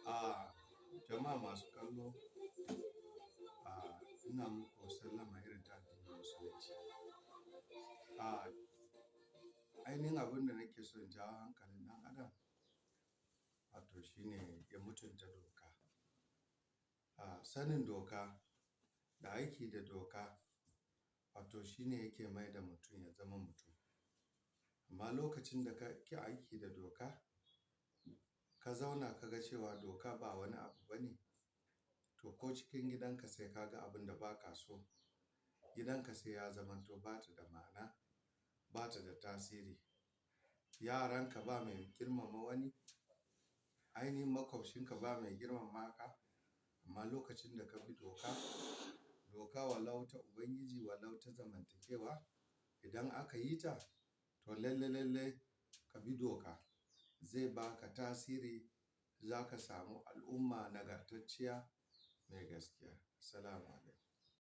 A jama'a masu kallo, ina muku sallama irin ta addinin Musulunci. Ainihin abin da nake so in jawo hankalin ɗan adam, wato shine ya mutunta doka. Sanin doka da aiki da doka, wato shine yake mai da mutum ya zama mutum. Amma lokacin da ka ƙi aiki da doka, ka zauna ka ga cewa doka ba wani abu bane, to ko cikin gidanka sai ka ga abin da ba ka so. Gidanka sai ya zamanto ba ta da ma'ana, ba ta da tasiri. Yaranka ba mai girmama wani, ainihin makwabcinka ba mai girmama ka. Amma lokacin da ka bi doka, doka walau ta Ubangiji walau ta zamantakewa, idan aka yi ta, to lalle ka bi doka zai baka tasiri. Za ka samu al'umma nagartacciya mai gaskiya. Assalamu alaikum.